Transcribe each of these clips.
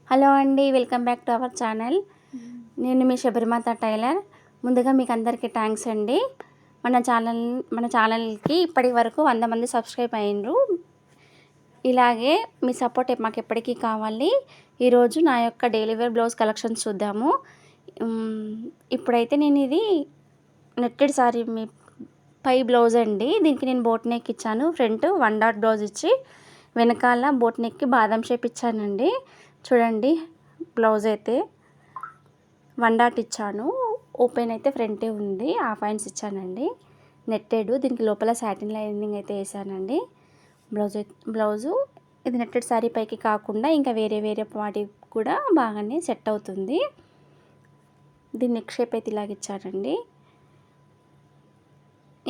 Hello అండి, welcome back to our channel. నేను మీ శబరిమాత tailor. ముందుగా మీకు అందరికీ థ్యాంక్స్ అండి. మన ఛానల్కి ఇప్పటి వరకు 100 మంది సబ్స్క్రైబ్ అయ్యిండ్రు. ఇలాగే మీ సపోర్ట్ మాకు ఎప్పటికీ కావాలి. ఈరోజు నా యొక్క డైలీ వేర్ బ్లౌజ్ కలెక్షన్స్ చూద్దాము. ఇప్పుడైతే నేను ఇది నెట్టెడ్ సారీ మీ పై బ్లౌజ్ అండి. దీనికి నేను బోట్ నెక్ ఇచ్చాను. ఫ్రంట్ 1 డాట్ బ్లౌజ్ ఇచ్చి వెనకాల బోట్ నెక్కి బాదం షేప్ ఇచ్చానండి. చూడండి, బ్లౌజ్ అయితే 1 డాట్ ఇచ్చాను. ఓపెన్ అయితే ఫ్రంటే ఉంది. హాఫ్ హ్యాండ్స్ ఇచ్చానండి. నెట్టెడ్, దీనికి లోపల సాటిన్ లైనింగ్ అయితే వేసానండి. బ్లౌజు ఇది నెట్టెడ్ శారీ పైకి కాకుండా ఇంకా వేరే వాటి కూడా బాగానే సెట్ అవుతుంది. దీని నెక్ షేప్ అయితే ఇలాగ ఇచ్చానండి.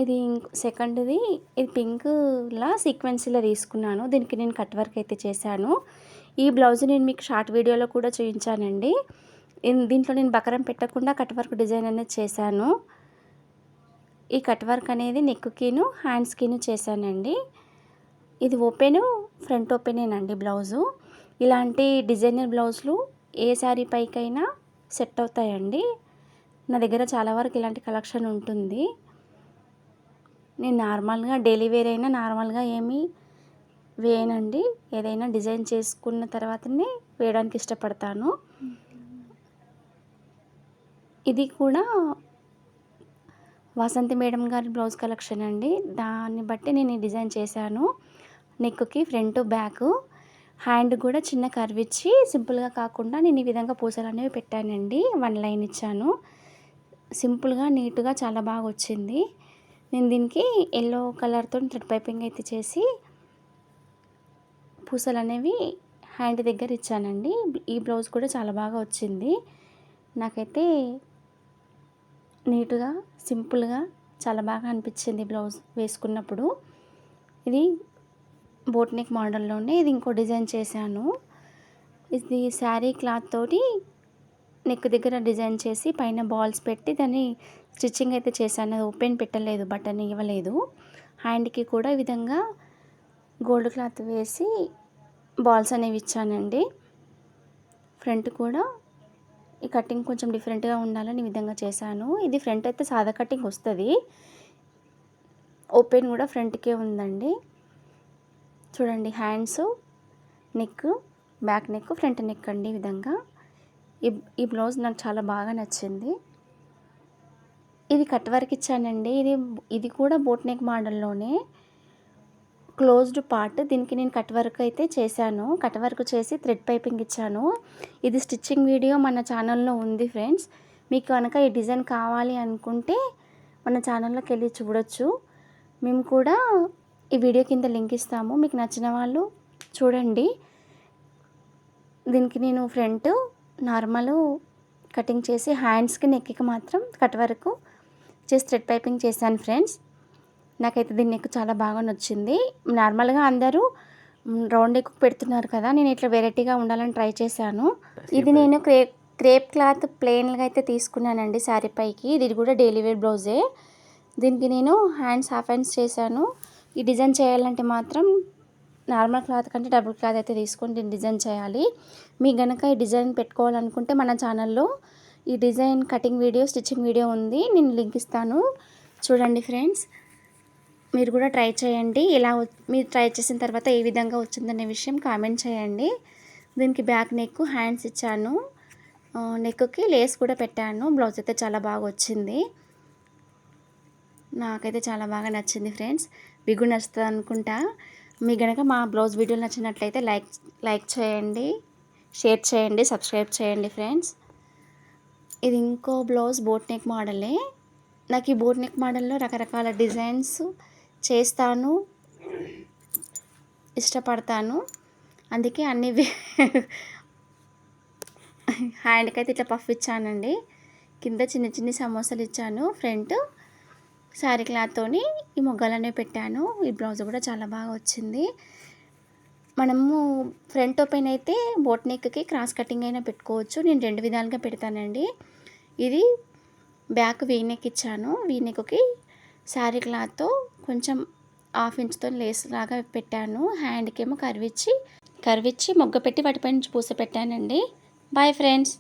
ఇది సెకండ్ది, ఇది పింక్లా సీక్వెన్స్లో తీసుకున్నాను. దీనికి నేను కట్ వర్క్ అయితే చేశాను. ఈ బ్లౌజ్ నేను మీకు షార్ట్ వీడియోలో కూడా చూపించానండి. దీంట్లో నేను బకరం పెట్టకుండా కట్ వర్క్ డిజైన్ అనేది చేశాను. ఈ కట్ వర్క్ అనేది నెక్కిను హ్యాండ్స్కిను చేశానండి. ఇది ఓపెను, ఫ్రంట్ ఓపెనేనండి బ్లౌజు. ఇలాంటి డిజైనర్ బ్లౌజులు ఏ శారీ పైకైనా సెట్ అవుతాయండి. నా దగ్గర చాలా వరకు ఇలాంటి కలెక్షన్ ఉంటుంది. నేను నార్మల్గా డైలీ వేర్ అయినా నార్మల్గా ఏమీ వేయనండి. ఏదైనా డిజైన్ చేసుకున్న తర్వాతనే వేయడానికి ఇష్టపడతాను. ఇది కూడా వాసంతి మేడం గారి బ్లౌజ్ కలెక్షన్ అండి. దాన్ని బట్టి నేను ఈ డిజైన్ చేశాను. నెక్కి ఫ్రంట్ బ్యాక్ హ్యాండ్ కూడా చిన్న కర్వ్ ఇచ్చి సింపుల్గా కాకుండా నేను ఈ విధంగా పూసలు అనేవి పెట్టానండి. 1 లైన్ ఇచ్చాను. సింపుల్గా నీట్గా చాలా బాగా వచ్చింది. నేను దీనికి ఎల్లో కలర్తో థ్రెడ్ పైపింగ్ అయితే చేసి పూసలు అనేవి హ్యాండ్ దగ్గర ఇచ్చానండి. ఈ బ్లౌజ్ కూడా చాలా బాగా వచ్చింది. నాకైతే నీట్గా సింపుల్గా చాలా బాగా అనిపించింది బ్లౌజ్ వేసుకున్నప్పుడు. ఇది బోట్ నెక్ మోడల్లోనే ఇది ఇంకో డిజైన్ చేశాను. ఇది శారీ క్లాత్ తోటి నెక్ దగ్గర డిజైన్ చేసి పైన బాల్స్ పెట్టి దాన్ని స్టిచ్చింగ్ అయితే చేశాను. అది ఓపెన్ పెట్టలేదు, బటన్ ఇవ్వలేదు. హ్యాండ్కి కూడా ఈ విధంగా గోల్డ్ క్లాత్ వేసి బాల్స్ అనేవి ఇచ్చానండి. ఫ్రంట్ కూడా ఈ కటింగ్ కొంచెం డిఫరెంట్గా ఉండాలని ఈ విధంగా చేశాను. ఇది ఫ్రంట్ అయితే సాదా కటింగ్ వస్తుంది. ఓపెన్ కూడా ఫ్రంట్కే ఉందండి. చూడండి, hands, neck, back neck, front neck అండి. ఈ విధంగా ఈ బ్లౌజ్ నాకు చాలా బాగా నచ్చింది. ఇది కట్ వర్క్ ఇచ్చానండి. ఇది కూడా బోట్ నెక్ మోడల్లోనే క్లోజ్డ్ పార్ట్. దీనికి నేను కట్ వర్క్ అయితే చేశాను. కట్ వర్క్ చేసి థ్రెడ్ పైపింగ్ ఇచ్చాను. ఇది స్టిచ్చింగ్ వీడియో మన ఛానల్లో ఉంది ఫ్రెండ్స్. మీకు కనుక ఈ డిజైన్ కావాలి అనుకుంటే మన ఛానల్లోకి వెళ్ళి చూడొచ్చు. మేము కూడా ఈ వీడియో కింద లింక్ ఇస్తాము. మీకు నచ్చిన వాళ్ళు చూడండి. దీనికి నేను ఫ్రంట్ నార్మల్ కటింగ్ చేసి హ్యాండ్స్కి నెక్కి మాత్రం కట్ వర్క్ చేసి థ్రెడ్ పైపింగ్ చేశాను ఫ్రెండ్స్. నాకైతే దీని నెక్ చాలా బాగా నచ్చింది. నార్మల్గా అందరూ రౌండ్ నెక్ పెడుతున్నారు కదా, నేను ఇట్లా వెరైటీగా ఉండాలని ట్రై చేశాను. ఇది నేను క్రేప్ క్లాత్ ప్లెయిన్గా అయితే తీసుకున్నానండి శారీ పైకి. ఇది కూడా డైలీ వేర్ బ్లౌజే. దీనికి నేను హ్యాండ్స్ హాఫ్ హ్యాండ్స్ చేశాను. ఈ డిజైన్ చేయాలంటే మాత్రం నార్మల్ క్లాత్ కంటే డబుల్ క్లాత్ అయితే తీసుకొని దీన్ని డిజైన్ చేయాలి. మీకు కనుక ఈ డిజైన్ పెట్టుకోవాలనుకుంటే మన ఛానల్లో ఈ design cutting video, stitching video ఉంది. నేను లింక్ ఇస్తాను, చూడండి ఫ్రెండ్స్. మీరు కూడా ట్రై చేయండి. మీరు ట్రై చేసిన తర్వాత ఏ విధంగా వచ్చిందనే విషయం కామెంట్ చేయండి. దీనికి బ్యాక్ నెక్, హ్యాండ్స్ ఇచ్చాను. నెక్కి లేస్ కూడా పెట్టాను. బ్లౌజ్ అయితే చాలా బాగా వచ్చింది. నాకైతే చాలా బాగా నచ్చింది ఫ్రెండ్స్. మీకు నచ్చుతుంది అనుకుంటా. మీకు కనుక మా బ్లౌజ్ వీడియోలు నచ్చినట్లయితే లైక్ చేయండి, షేర్ చేయండి, సబ్స్క్రైబ్ చేయండి ఫ్రెండ్స్. ఇది ఇంకో బ్లౌజ్ బోట్ నెక్ మోడలే. నాకు ఈ బోట్ నెక్ మోడల్లో రకరకాల డిజైన్స్ చేస్తాను, ఇష్టపడతాను. అందుకే అన్ని హ్యాండ్కి అయితే ఇట్లా పఫ్ ఇచ్చానండి. కింద చిన్న చిన్న సమోసాలు ఇచ్చాను. ఫ్రంట్ శారీ క్లాత్తోని ఈ మొగ్గలనే పెట్టాను. ఈ బ్లౌజ్ కూడా చాలా బాగా వచ్చింది. మనము ఫ్రంట్ ఓపెన్ అయితే బోట్ నెక్కి క్రాస్ కటింగ్ అయినా పెట్టుకోవచ్చు. నేను 2 విధాలుగా పెడతానండి. ఇది బ్యాక్ వీ నెక్ ఇచ్చాను. వీ నెక్కి శారీ క్లాత్తో కొంచెం 1/2 ఇంచ్తో లేస్ లాగా పెట్టాను. హ్యాండ్కి ఏమో కర్వ్ ఇచ్చి కర్వ్ ఇచ్చి మొగ్గ పెట్టి వాటిపై నుంచి పూస పెట్టానండి. Boy friends.